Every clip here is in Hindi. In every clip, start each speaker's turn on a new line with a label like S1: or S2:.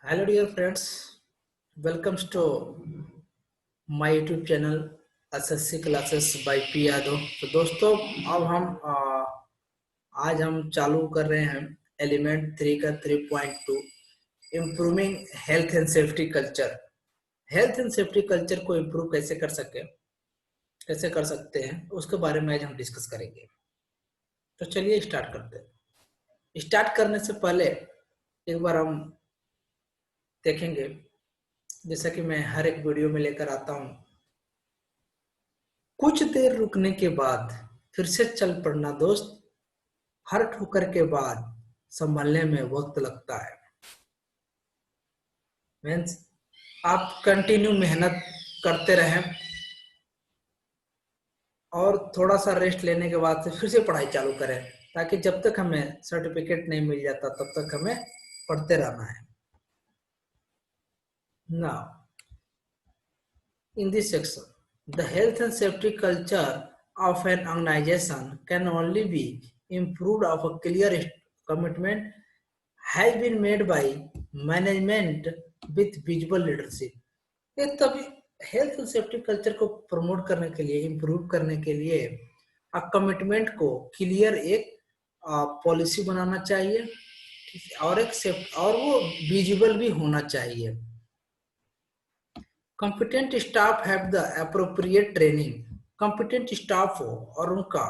S1: Hello dear friends, welcome to my YouTube channel SSC Classes by P Yadav. तो दोस्तों अब हम आज हम चालू कर रहे हैं एलिमेंट 3 का 3.2 improving health and safety culture. Health and safety culture को इम्प्रूव कैसे कर सकते हैं उसके बारे में आज हम डिस्कस करेंगे। तो चलिए स्टार्ट करते हैं। स्टार्ट करने से पहले एक बार हम देखेंगे, जैसा कि मैं हर एक वीडियो में लेकर आता हूं, कुछ देर रुकने के बाद फिर से चल पड़ना दोस्त, हर ठोकर के बाद संभलने में वक्त लगता है। मीन्स आप कंटिन्यू मेहनत करते रहें और थोड़ा सा रेस्ट लेने के बाद से फिर से पढ़ाई चालू करें, ताकि जब तक हमें सर्टिफिकेट नहीं मिल जाता तब तक हमें पढ़ते रहना है ना। In this section, the health and safety culture of an organization can only be improved of a clear commitment has been made by management with visible leadership। ये तभी हेल्थ एंड सेफ्टी कल्चर को प्रमोट करने के लिए, इम्प्रूव करने के लिए कमिटमेंट को क्लियर एक पॉलिसी बनाना चाहिए और और वो विजिबल भी होना चाहिए। Competent staff have the appropriate training. Competent staff हो और उनका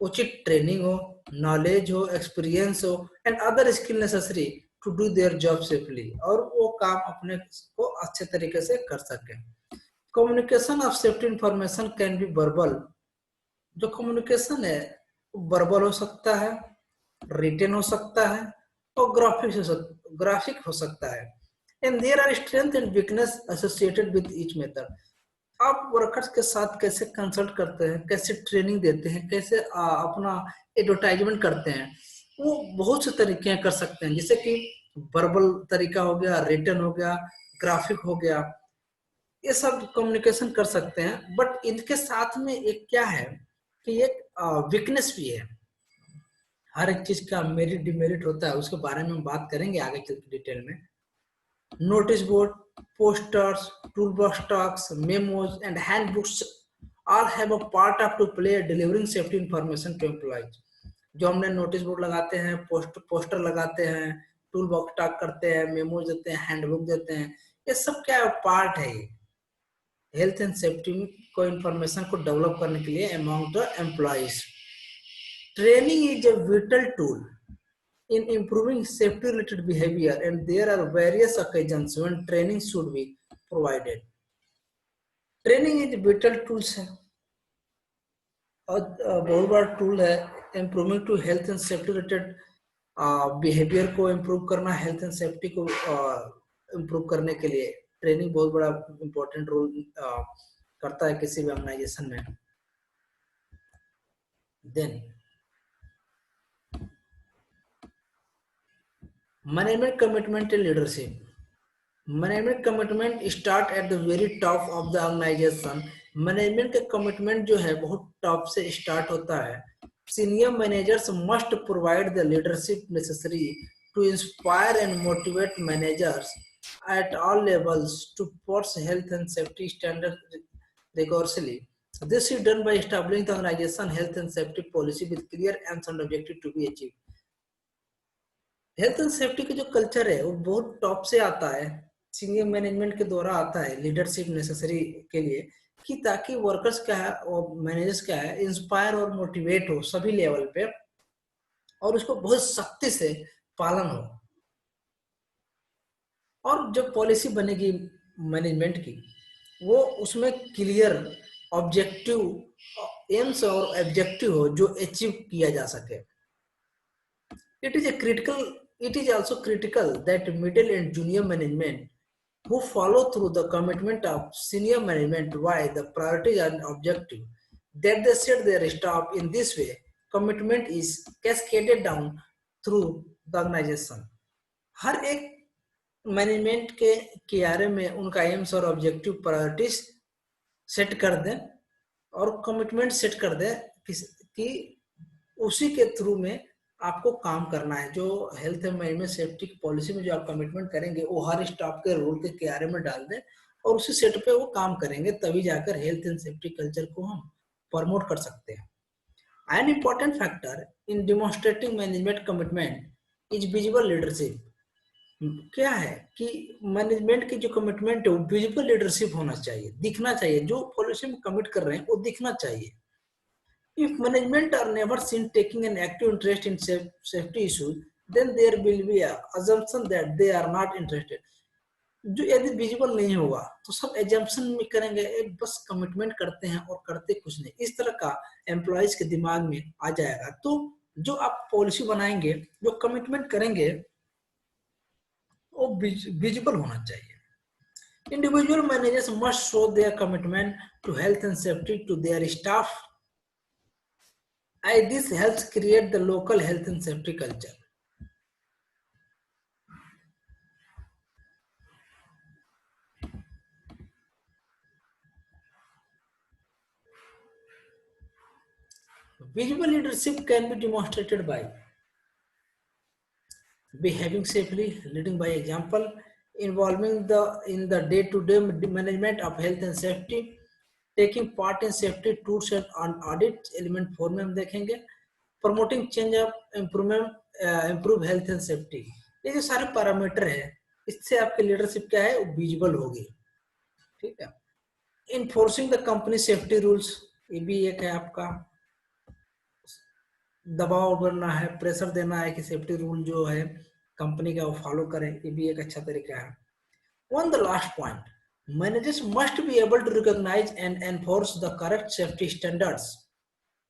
S1: उचित ट्रेनिंग हो, नॉलेज हो, एक्सपीरियंस हो and other skill necessary to do their job safely, और वो काम अपने को अच्छे तरीके से कर सके। Communication of safety information can be verbal. जो कम्युनिकेशन है वर्बल हो सकता है, रिटन हो सकता है और ग्राफिक हो सकता है। And there are strength and weakness associated with each method. आप वर्कर्स के साथ कैसे कंसल्ट करते हैं, कैसे ट्रेनिंग देते हैं, कैसे अपना एडवर्टाइजमेंट करते हैं, वो बहुत से तरीके कर सकते हैं, जैसे कि वर्बल तरीका हो गया, रिटन हो गया, ग्राफिक हो गया, ये सब कम्युनिकेशन कर सकते हैं। बट इनके साथ में एक क्या है कि एक वीकनेस भी है। हर एक चीज का मेरिट डिमेरिट होता है, उसके बारे में हम बात करेंगे आगे चल के डिटेल में। Notice board, posters, toolbox talks, memos, and handbooks all have a part of to play delivering safety information to employees। जो हमने नोटिस बोर्ड लगाते हैं, पोस्टर लगाते हैं, टूल बॉक्स टॉक करते हैं, मेमोज देते हैं, हैंडबुक देते हैं, ये सब क्या पार्ट है हेल्थ एंड सेफ्टी को इंफॉर्मेशन को डेवलप करने के लिए among the employees. Training is a vital tool in improving safety related behavior, and there are various occasions when training should be provided। Training is vital tools है और बहुत बड़ा टूल है improving to health and safety related behaviour को इम्प्रूव करना। हेल्थ एंड सेफ्टी को इम्प्रूव करने के लिए ट्रेनिंग बहुत बड़ा इंपॉर्टेंट रोल करता है किसी भी ऑर्गेनाइजेशन में। Then management commitment and leadership. Management commitment start at the very top of the organisation. Management का कमिटमेंट जो है बहुत टॉप से स्टार्ट होता है। Senior managers must provide the leadership necessary to inspire and motivate managers at all levels to enforce health and safety standards rigorously। This is done by establishing the organization health and safety policy with clear aims and objective to be achieved। Health and safety का जो कल्चर है वो बहुत टॉप से आता है, सीनियर मैनेजमेंट के द्वारा आता है, लीडरशिप नेसेसरी के लिए, कि ताकि वर्कर्स क्या है और मैनेजर्स क्या है इंस्पायर और मोटिवेट हो सभी लेवल पे और उसको बहुत सख्ती से पालन हो। और जो पॉलिसी बनेगी मैनेजमेंट की वो उसमें क्लियर ऑब्जेक्टिव एम्स और ऑब्जेक्टिव हो जो अचीव किया जा सके। It is also critical that middle and junior management who follow through the commitment of senior management why the priorities and objective that they set their staff in this way, commitment is cascaded down through the organization। हर एक मैनेजमेंट के किनारे में उनका एम्स और ऑब्जेक्टिव प्रायोरिटीज सेट कर दें और कमिटमेंट सेट कर दें कि उसी के थ्रू में आपको काम करना है। जो हेल्थ एंड मैनेजमेंट सेफ्टी की पॉलिसी में जो आप कमिटमेंट करेंगे वो हर स्टाफ के रोल के क्यारे में डाल दें और उसी सेट पे वो काम करेंगे, तभी जाकर हेल्थ एंड सेफ्टी कल्चर को हम प्रमोट कर सकते हैं। An important factor in demonstrating management commitment is visible leadership. क्या है कि मैनेजमेंट की जो कमिटमेंट है वो विजिबल लीडरशिप होना चाहिए, दिखना चाहिए। जो पॉलिसी में कमिट कर रहे हैं वो दिखना चाहिए। If management are never seen taking an active interest in safety issues, then there will be a assumption that they are not interested. जो यदि विजिबल नहीं होगा तो सब एजम्पशन में करेंगे, बस कमिटमेंट करते हैं और करते कुछ नहीं, इस तरह का एम्प्लॉयज के दिमाग में आ जाएगा। तो जो आप पॉलिसी बनाएंगे, जो कमिटमेंट करेंगे, वो विजिबल होना चाहिए। Individual managers must show their commitment to health and safety to their staff, and this helps create the local health and safety culture. Visual leadership can be demonstrated by behaving safely, leading by example, involving in the day-to-day management of health and safety, taking part in safety tours and audit element 4 में हम देखेंगे, promoting change of improvement improve health and safety। ये जो सारे पैरामीटर है, इससे आपकी लीडरशिप क्या है, विजिबल होगी। ठीक है। Enforcing the company safety rules, ये भी एक है आपका, दबाव बनना है, प्रेशर देना है कि सेफ्टी रूल जो है कंपनी का वो फॉलो करें, ये भी एक अच्छा तरीका है। On the last point, managers must be able to recognize and enforce the correct safety standards.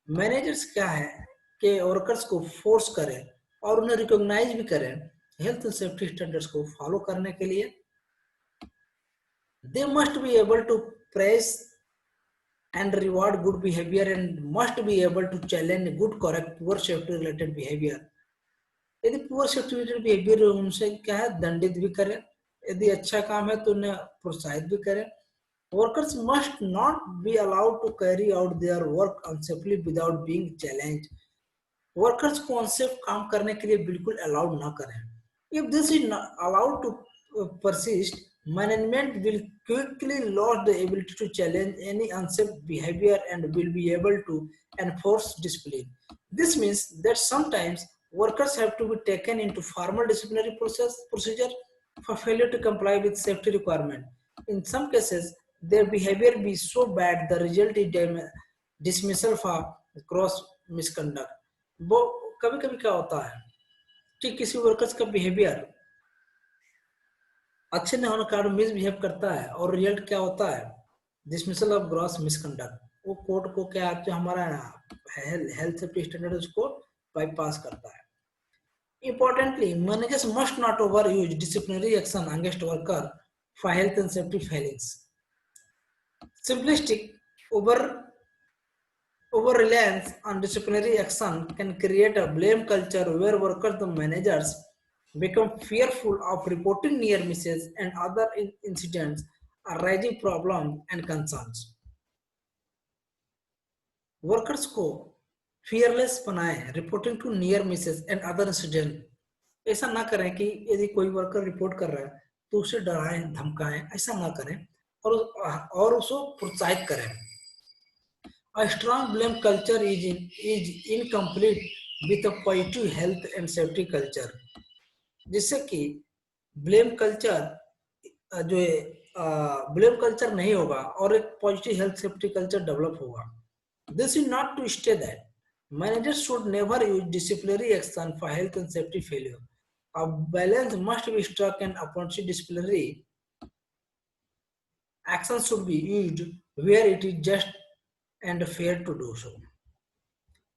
S1: Managers क्या है कि वर्कर्स को फोर्स करें और उन्हें रिकॉग्नाइज भी करें हेल्थ एंड सेफ्टी स्टैंडर्ड्स को फॉलो करने के लिए। They must be able to praise and reward good behavior and must be able to challenge good, correct, poor safety related behavior. यदि पुअर सेफ्टी रिलेटेड बिहेवियर उनसे क्या है, दंडित भी करें, यदि अच्छा काम है तो उन्हें प्रोत्साहित भी करें। Workers must not be allowed to carry out their work unsafely without being challenged. Workers को अनसेफ काम करने के लिए बिल्कुल अलाउड ना करें। If this is allowed to persist, management will quickly lose the ability to challenge any unsafe behavior and will be able to enforce discipline. This means that sometimes workers have to be taken into formal disciplinary procedure for failure to comply with safety requirement. In some cases, their behavior be so bad the result is dismissal for gross misconduct. वो कभी-कभी क्या होता है कि किसी वर्कर्स का बिहेवियर अच्छे न होने के कारण मिसबिहेव करता है और रिजल्ट क्या होता है, डिसमिसल ऑफ ग्रॉस मिसकंडक्ट। वो कोर्ट को क्या जो हमारा हेल्थ सेफ्टी स्टैंडर्ड उसको बाईपास करता है। Importantly, managers must not overuse disciplinary action against worker for health and safety failings. Simplistic over reliance on disciplinary action can create a blame culture where workers and managers become fearful of reporting near misses and other incidents arising problems and concerns. Workers को fearless बनाएं, reporting to near misses and other incidents। ऐसा ना करें कि यदि कोई वर्कर रिपोर्ट कर रहा है तो उसे डराएं धमकाएं, ऐसा ना करें और उसको प्रोत्साहित करें। A strong blame culture is incomplete with a positive health and safety culture। जिससे कि ब्लेम कल्चर जो है ब्लेम कल्चर नहीं होगा और एक positive health safety culture develop होगा। This is not to say that managers should never use disciplinary action for health and safety failure. A balance must be struck and upon disciplinary action should be used where it is just and fair to do so।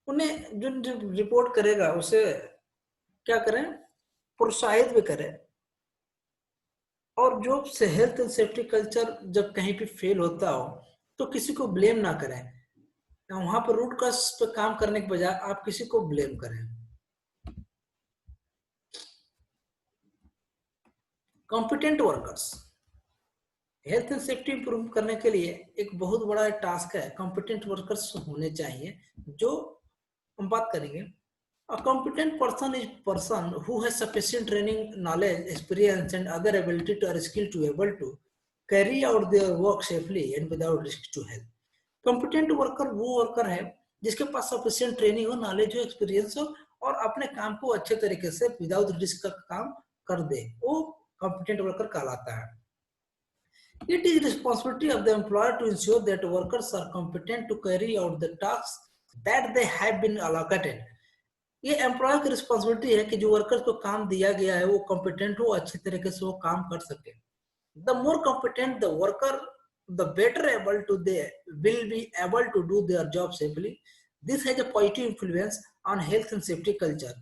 S1: उन्हें जो रिपोर्ट करेगा उसे क्या करें, प्रोत्साहित भी करें। और जो हेल्थ एंड सेफ्टी कल्चर जब कहीं पे फेल होता हो तो किसी को ब्लेम ना करें, वहां पर रूट कॉज पे काम करने के बजाय आप किसी को ब्लेम करें। Competent workers, health and safety improve करने के लिए एक बहुत बड़ा टास्क है, कॉम्पिटेंट वर्कर्स होने चाहिए। जो हम बात करेंगे A competent person is person who has sufficient training, knowledge, experience, and other ability to or skill to able to carry out their work safely and without risk to health. Competent worker वो वर्कर है जिसके पास सफिशिएंट ट्रेनिंग हो, नॉलेज हो, एक्सपीरियंस हो और अपने काम को अच्छे तरीके से विदाउट रिस्क का काम कर दे, वो कॉम्पिटेंट वर्कर कहलाता है. It is responsibility of the employer to ensure that workers are competent to carry out the tasks that they have been allocated. ये एम्प्लॉयर की रिस्पॉन्सिबिलिटी है कि जो वर्कर्स को काम दिया गया है वो कॉम्पिटेंट हो, अच्छे तरीके से वो काम कर सके. The more competent the worker, the better able to they will be able to do their job safely. This has a positive influence on health and safety culture.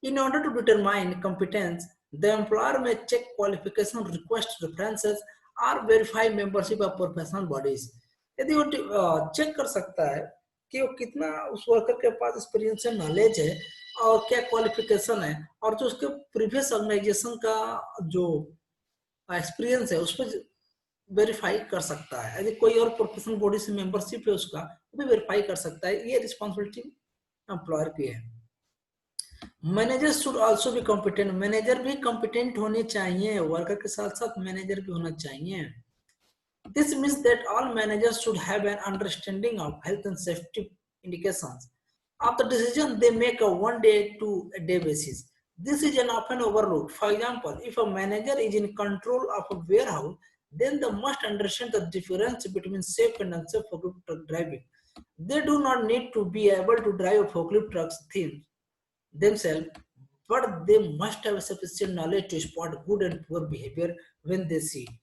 S1: In order to determine competence, the employer may check qualification, request references, or verify membership of professional bodies. यदि वो चेक कर सकता है कि वो कितना उस वर्कर के पास एक्सपीरियंस है, नॉलेज है और क्या क्वालिफिकेशन है और जो उसके प्रीवियस ऑर्गेनाइजेशन का जो एक्सपीरियंस है उस पर वेरीफाई कर सकता है. यदि कोई और प्रोफेशनल बॉडी से मेंबरशिप है उसका, वो भी वेरीफाई कर सकता है. ये रिस्पॉन्सिबिलिटी एम्प्लॉयर की है. Manager should also be competent. Manager भी कॉम्पिटेंट होने चाहिए, वर्कर के साथ साथ मैनेजर भी होना चाहिए. This means that all managers should have an understanding of health and safety indications of the decision they make on one-day-to-day basis. This is an often overlooked. For example, if a manager is in control of a warehouse, then they must understand the difference between safe and unsafe forklift truck driving. They do not need to be able to drive forklift trucks themselves, but they must have sufficient knowledge to spot good and poor behavior when they see it.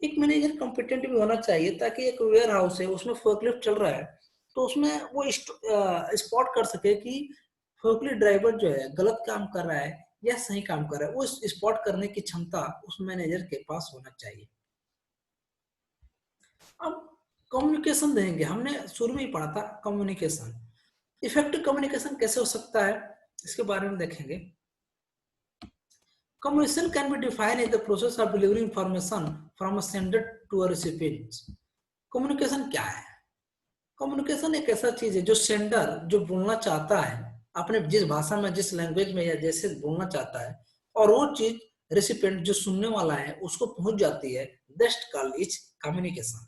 S1: एक मैनेजर कॉम्पिटेंट भी होना चाहिए ताकि एक वेयर हाउस है उसमें फोर्कलिफ्ट चल रहा है तो उसमें वो स्पॉट कर सके कि फोर्कलिफ्ट ड्राइवर जो है गलत काम कर रहा है या सही काम कर रहा है. वो स्पॉट करने की क्षमता उस मैनेजर के पास होना चाहिए. अब कम्युनिकेशन देंगे, हमने शुरू में ही पढ़ा था कम्युनिकेशन. इफेक्टिव कम्युनिकेशन कैसे हो सकता है इसके बारे में देखेंगे. Communication can be defined as the process of delivering information from a sender to a recipient. Communication क्या है? Communication एक ऐसा चीज है जो सेंडर जो बोलना चाहता है अपने जिस भाषा में, जिस लैंग्वेज में या जैसे बोलना चाहता है और वो चीज रेसिपिएंट जो सुनने वाला है उसको पहुंच जाती है. That's called is communication.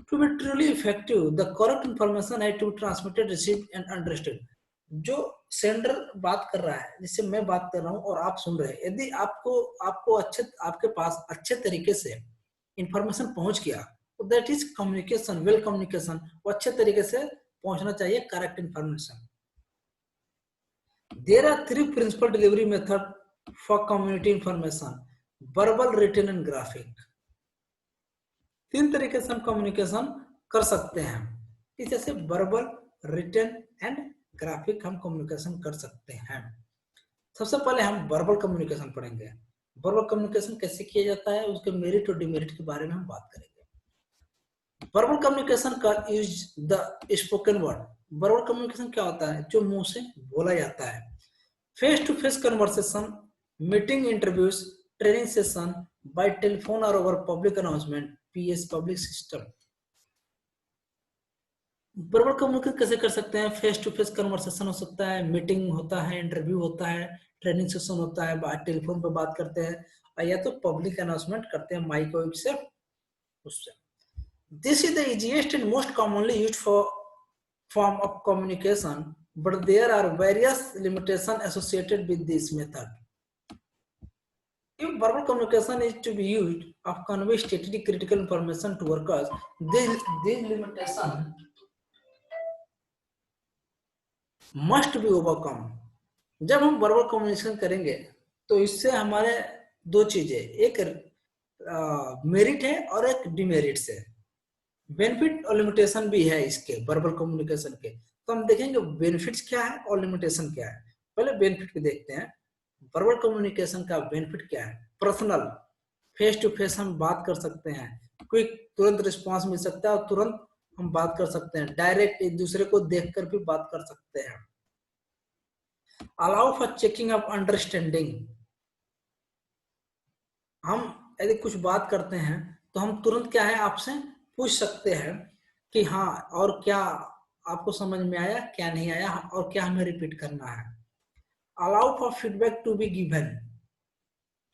S1: To be truly effective, the correct information has to be transmitted, received and understood. जो सेंडर बात कर रहा है, जिससे मैं बात कर रहा हूं और आप सुन रहे हैं, यदि आपको आपके पास अच्छे तरीके से इंफॉर्मेशन पहुंच गया तो that is communication. Well communication, वो अच्छे तरीके से पहुंचना चाहिए correct information. There are 3 principal delivery method for community information: verbal, written and graphic. 3 तरीके से हम कम्युनिकेशन कर सकते हैं. इस जैसे वर्बल, रिटन एंड ग्राफिक हम कम्युनिकेशन कर सकते हैं. सबसे पहले हम वर्बल कम्युनिकेशन पढ़ेंगे. वर्बल कम्युनिकेशन कैसे किया जाता है, उसके मेरिट और डिमेरिट के बारे में हम बात करेंगे. वर्बल कम्युनिकेशन का use the spoken word. Verbal communication क्या होता है? जो मुंह से बोला जाता है. Face to face conversation, meeting, interviews, training session, by telephone और over public announcement, PS public system. Verbal communication कैसे कर सकते हैं? फेस टू फेस कन्वर्सेशन हो सकता है, मीटिंग होता है, इंटरव्यू होता है, ट्रेनिंग सेशन होता है, टेलीफोन पे बात करते हैं और या तो पब्लिक अनाउंसमेंट करते हैं माइक वाइक से उससे. This is the easiest and most commonly used form of communication, but there are various limitation associated with this method. If verbal communication is to be used of convey strategic critical information to workers, these limitations must be overcome. जब हम वर्बल कम्युनिकेशन करेंगे तो इससे हमारे 2 चीजें, एक मेरिट है और एक डिमेरिट है. बेनिफिट और लिमिटेशन भी है इसके वर्बल कम्युनिकेशन के. तो हम देखेंगे बेनिफिट्स क्या है और लिमिटेशन क्या है. पहले बेनिफिट को देखते हैं. वर्बल कम्युनिकेशन का बेनिफिट क्या है? पर्सनल, फेस टू फेस हम बात कर सकते हैं, क्विक, तुरंत रिस्पांस मिल सकता है और तुरंत हम बात कर सकते हैं. डायरेक्ट एक दूसरे को देखकर भी बात कर सकते हैं. Allow for checking of understanding. हम यदि कुछ बात करते हैं तो हम तुरंत क्या है आपसे पूछ सकते हैं कि हाँ और क्या आपको समझ में आया, क्या नहीं आया और क्या हमें रिपीट करना है. Allow for feedback to be given,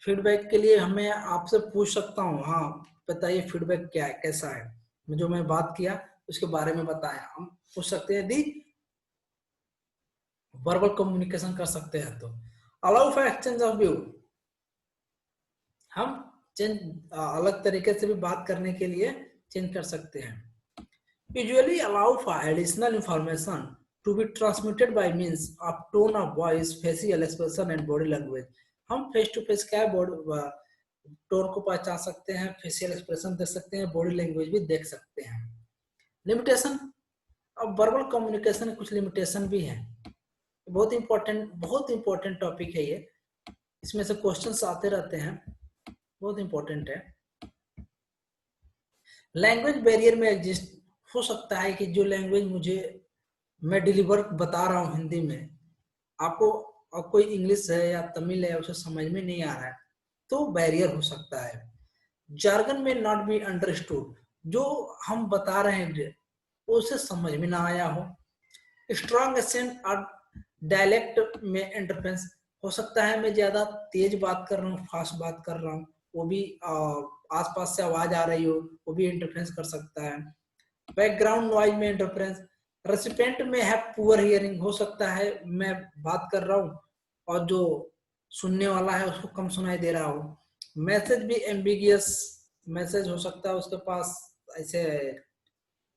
S1: feedback के लिए हमें आपसे पूछ सकता हूँ, हाँ बताइए फीडबैक क्या है, कैसा है, जो मैं बात किया उसके बारे में बताया, हम पूछ सकते हैं यदि वर्बल कम्युनिकेशन कर सकते हैं तो। Allow for exchange of view, हम चेंज अलग तरीके से भी बात करने के लिए चेंज कर सकते हैं। Usually allow for additional information to be transmitted by means of tone of voice, facial expression and body language. हम फेस टू फेस क्या बॉडी टोन को पहचान सकते हैं, फेशियल एक्सप्रेशन देख सकते हैं, बॉडी लैंग्वेज भी देख सकते हैं। लिमिटेशन, अब वर्बल कम्युनिकेशन में कुछ लिमिटेशन भी है, बहुत इंपॉर्टेंट टॉपिक है ये, इसमें से क्वेश्चंस आते रहते हैं, बहुत इंपॉर्टेंट है। लैंग्वेज बैरियर में एग्जिस्ट हो सकता है कि जो लैंग्वेज मुझे मैं डिलीवर बता रहा हूँ हिंदी में, आपको और कोई इंग्लिश है या तमिल है उसे समझ में नहीं आ रहा है, तो बैरियर हो सकता है। जार्गन में नॉट बी अंडरस्टूड, जो हम बता रहे हैं उसे समझ में ना आया हो। स्ट्रॉन्ग एसेंट और डायलेक्ट में इंटरफेरेंस हो सकता है, मैं ज्यादा तेज बात कर रहा हूँ, फास्ट बात कर रहा हूँ, वो भी आसपास से आवाज आ रही हो, वो भी इंटरफेरेंस कर सकता है। बैकग्राउंड नॉइज में इंटरफेरेंस, रेसिपिएंट में है पुअर हियरिंग, हो सकता है मैं बात कर रहा हूँ और जो सुनने वाला है उसको कम सुनाई दे रहा हो। मैसेज भी एम्बिगियस मैसेज हो सकता है, उसके पास ऐसे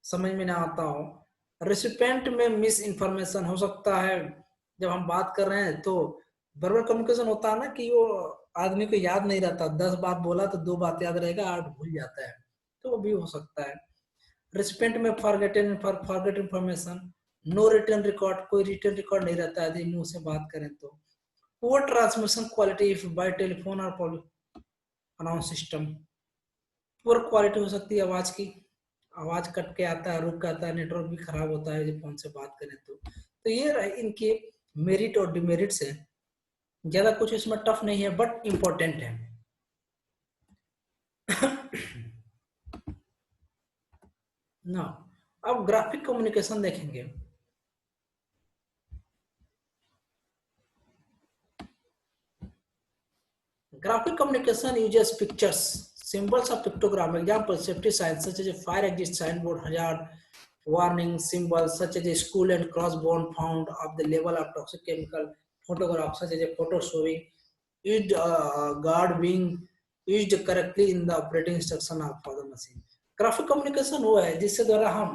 S1: समझ में ना आता हो। रेसिपिएंट में मिस इन्फॉर्मेशन हो सकता है, जब हम बात कर रहे हैं तो वर्बल कम्युनिकेशन होता है ना कि वो आदमी को याद नहीं रहता, 10 बात बोला तो 2 बात याद रहेगा, 8 भूल जाता है, तो वो भी हो सकता है। रिस्पेंट में forget information, no written record, कोई रिटर्न रिकॉर्ड नहीं रहता यदि मुंह से बात करें तो। Poor transmission quality if by telephone और अनाउंस सिस्टम, पुअर क्वालिटी हो सकती है आवाज की, आवाज कट के आता है, रुक के आता है, नेटवर्क भी खराब होता है जब फोन से बात करें तो ये रहे इनके मेरिट और डिमेरिट्स है। ज्यादा कुछ इसमें टफ नहीं है बट इम्पोर्टेंट है। ना, अब ग्राफिक कम्युनिकेशन देखेंगे। Graphic communication uses pictures, symbols of pictogram. Example: safety signs such as a fire exit signboard, hazard warning symbols such as a school and crossbone found of the level of toxic chemical. Photograph such as a photo showing used guard being used correctly in the operating instruction of for the machine. Graphic communication वो है जिससे द्वारा हम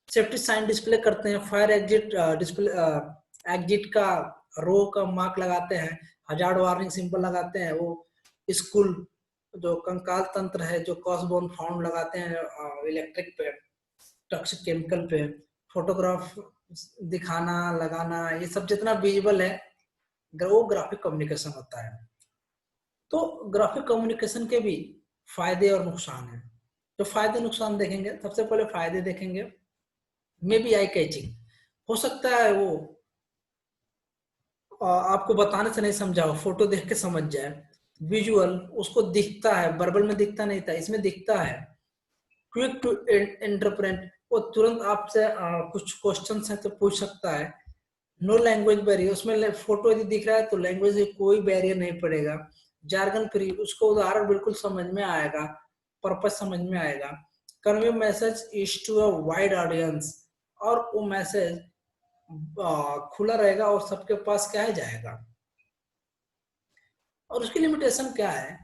S1: सेफ्टी साइन डिस्प्ले करते हैं, फायर एग्जिट डिस्प्ले एग्जिट का रो का मार्क लगाते हैं, हजार वार्निंग सिंबल लगाते हैं, वो स्कूल जो कंकाल तंत्र है, जो क्रॉसबोन फाउंड लगाते हैं इलेक्ट्रिक पे, टॉक्सिक केमिकल पे, फोटोग्राफ दिखाना लगाना, ये सब जितना विजुअल है वो ग्राफिक कम्युनिकेशन होता है। तो ग्राफिक कम्युनिकेशन के भी फायदे और नुकसान हैं। तो फायदे नुकसान देखेंगे, सबसे पहले फायदे देखेंगे। मे बी आई कैचिंग, हो सकता है वो आपको बताने से नहीं समझा हो, फोटो देख के समझ जाए। विजुअल उसको दिखता है, वर्बल में दिखता नहीं था, इसमें दिखता है। क्विक टू इंटरप्रेट, वो तुरंत आपसे कुछ क्वेश्चन है तो पूछ सकता है। नो लैंग्वेज बैरियर, उसमें फोटो यदि दिख रहा है तो लैंग्वेज से कोई बैरियर नहीं पड़ेगा। जार्गन फ्री, उसको उदाहरण बिल्कुल समझ में आएगा, पर्पस समझ में आएगा। Convey message is to a wide audience, और वो मैसेज खुला रहेगा और सबके पास क्या है जाएगा। और उसकी लिमिटेशन क्या है,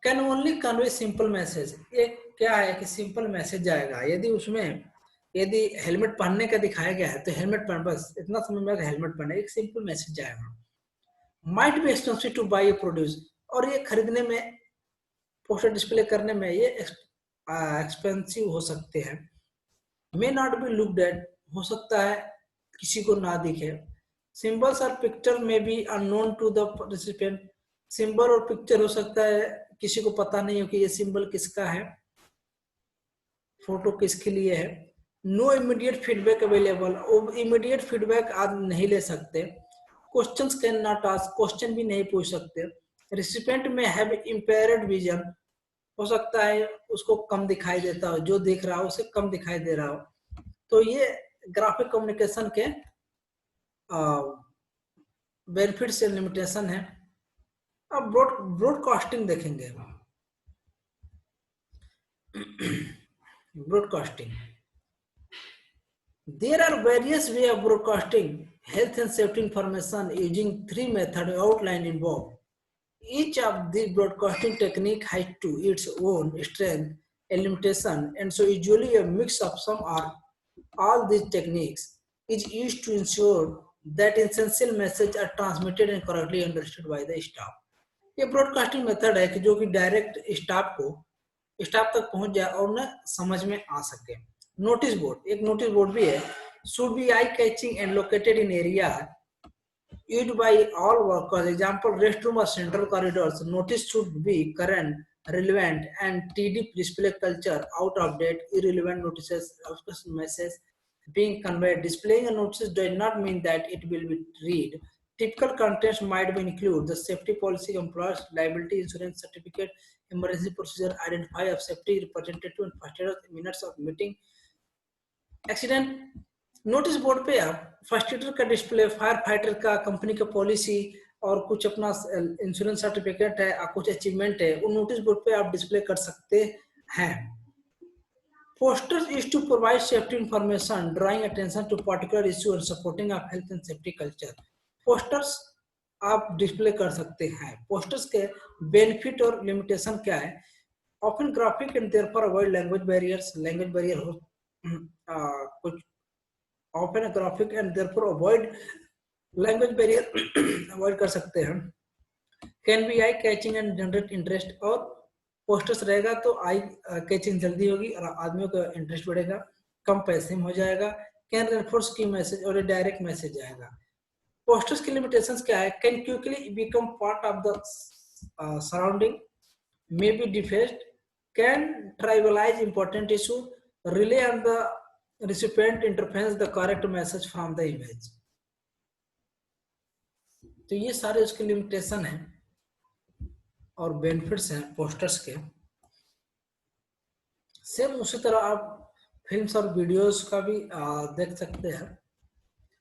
S1: can only convey simple message, एक क्या है कि सिंपल मैसेज जाएगा। यदि उसमें यदि हेलमेट पहनने का दिखाया गया है तो हेलमेट पहन, बस इतना समझ में हेलमेट पहने, एक सिंपल मैसेज जाएगा। Might be expensive two by produce, और ये खरीदने में, पोस्टर डिस्प्ले करने में ये एक्सपेंसिव हो सकते हैं। May not be looked at, हो सकता है किसी को ना दिखे। सिंबल्स और पिक्चर में be unknown to the recipient, symbol और पिक्चर हो सकता है किसी को पता नहीं हो कि ये सिंबल किसका है, फोटो किसके लिए है। No immediate feedback available, immediate feedback आप नहीं ले सकते। Questions can not ask, question भी नहीं पूछ सकते। रेसिपिएंट में हैव इम्पेयर्ड विजन, हो सकता है उसको कम दिखाई देता हो, जो देख रहा हो उसे कम दिखाई दे रहा हो। तो ये ग्राफिक कम्युनिकेशन के बेनिफिट्स एंड लिमिटेशन है। अब ब्रॉडकास्टिंग देखेंगे। Broadcasting, there are various ways of broadcasting health and safety information using three methods outlined in above. Each of these broadcasting technique has to its own strength and limitation, and so usually a mix of some or all these techniques is used to ensure that essential messages are transmitted and correctly understood by the staff. ये ब्रॉडकास्टिंग मेथड है कि जो कि डायरेक्ट स्टाफ तक पहुंच जाए और उन्हें समझ में आ सके। नोटिस बोर्ड, एक नोटिस बोर्ड भी है, should be eye catching and located in area used by all workers. Example, restroom or central corridors. Notice should be current, relevant, and TD display culture, out of date, irrelevant notices, message being conveyed. Displaying a notice does not mean that it will be read. Typical contents might be include the safety policy, employers liability insurance certificate, emergency procedure, identify of safety representative, and first aid minutes of meeting, accident. Notice board पे आप फर्स्ट एडर का डिस्प्ले, फायर फाइटर का कंपनी का पॉलिसी और कुछ अपना इंश्योरेंस सर्टिफिकेट है और कुछ अचीवमेंट है, वो नोटिस बोर्ड पे आप डिस्प्ले कर सकते हैं। Posters is to provide safety information, drawing attention to particular issue and supporting of health and safety culture. Posters आप डिस्प्ले कर सकते हैं। पोस्टर्स के बेनिफिट और लिमिटेशन क्या है? Often graphic and therefore avoid language barriers, language barrier हो कुछ often graphic and therefore avoid language barrier avoid कर सकते हैं। Can be eye catching and generate interest, और पोस्टर्स रहेगा तो आई कैचिंग जल्दी होगी और आदमियों का इंटरेस्ट बढ़ेगा, कम पैसे में हो जाएगा। कैन रेनफोर्स की मैसेज और डायरेक्ट मैसेज आएगा। पोस्टर्स की लिमिटेशंस क्या है? Can quickly become part of the surrounding, may be defaced, can trivialize important issue, relay on the recipient interference the correct message from the image। तो ये सारे उसके लिमिटेशन हैं और बेनिफिट्स हैं पोस्टर्स के। सेम उसी तरह आप फिल्म्स और वीडियोस का भी देख सकते हैं।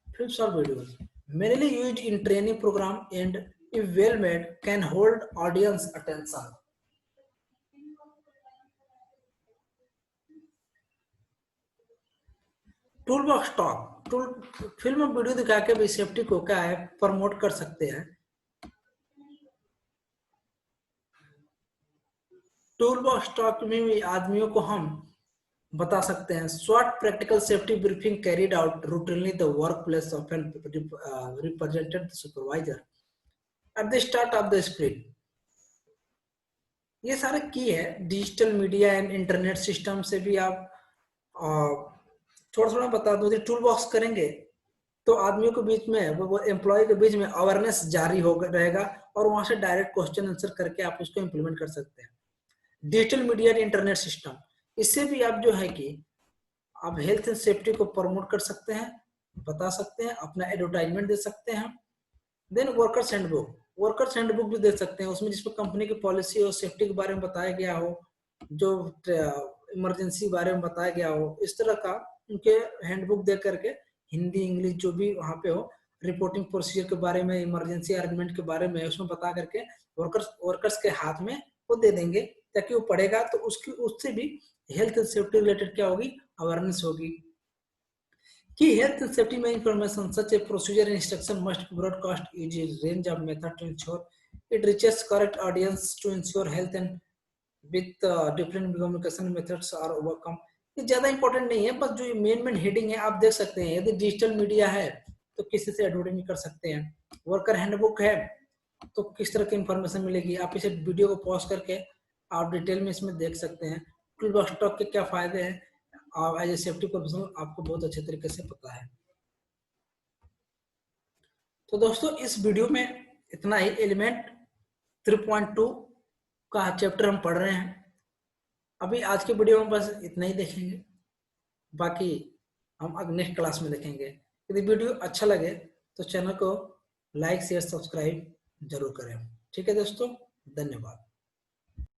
S1: फिल्म्स और videos mainly used in training program and if well made can hold audience attention। Tool box talk, film और वीडियो दिखा के भी सेफ्टी को क्या है प्रमोट कर सकते हैं। टूल बॉक्स टॉक में भी आदमियों को हम बता सकते हैं। Short practical safety briefing carried out routinely the workplace of an represented supervisor at the start of the sprint. ये सारे की है। Digital media and internet system से भी आप थोड़ा थोड़ा बता दो। टूल बॉक्स करेंगे तो आदमियों के बीच में, वो एम्प्लॉय के बीच में अवेयरनेस जारी हो रहेगा और वहां से डायरेक्ट क्वेश्चन आंसर करके आप उसको इम्प्लीमेंट कर सकते हैं। डिजिटल मीडिया इंटरनेट सिस्टम, इससे भी आप जो है कि आप हेल्थ एंड सेफ्टी को प्रमोट कर सकते हैं, बता सकते हैं, अपना एडवर्टाइजमेंट दे सकते हैं। देन वर्कर्स हैंडबुक भी दे सकते हैं, उसमें जिसमें कंपनी की पॉलिसी और सेफ्टी के बारे में बताया गया हो, जो इमरजेंसी बारे में बताया गया हो, इस तरह का उनके हैंडबुक दे करके हिंदी इंग्लिश जो भी वहाँ पे हो, रिपोर्टिंग प्रोसीजर के बारे में, इमरजेंसी अरेंजमेंट के बारे में उसमें बता करके वर्कर्स के हाथ में वो दे देंगे, ताकि वो पढ़ेगा तो उससे भी हेल्थ एंड सेफ्टी रिलेटेड क्या होगी, अवेयरनेस होगी। कि हेल्थ एंड सेफ्टी में information such a procedure instruction must be broadcast use range of method to ensure it reaches correct audience to ensure health and with different communication methods are overcome. ये ज्यादा इंपॉर्टेंट नहीं है, बस जो मेन हेडिंग है आप देख सकते हैं। यदि डिजिटल मीडिया है तो किसी से एडवर्टाइजमेंट कर सकते हैं। वर्कर हैंडबुक है तो किस तरह की इंफॉर्मेशन मिलेगी, आप इसे वीडियो को पॉज करके आप डिटेल में इसमें देख सकते हैं। टूल बॉक्स टॉक के क्या फायदे हैं, और एज ए सेफ्टी प्रोफेशनल आपको बहुत अच्छे तरीके से पता है। तो दोस्तों इस वीडियो में इतना ही। एलिमेंट 3.2 का चैप्टर हम पढ़ रहे हैं अभी। आज के वीडियो में बस इतना ही देखेंगे, बाकी हम अगले नेक्स्ट क्लास में देखेंगे। यदि वीडियो अच्छा लगे तो चैनल को लाइक शेयर सब्सक्राइब जरूर करें। ठीक है दोस्तों, धन्यवाद।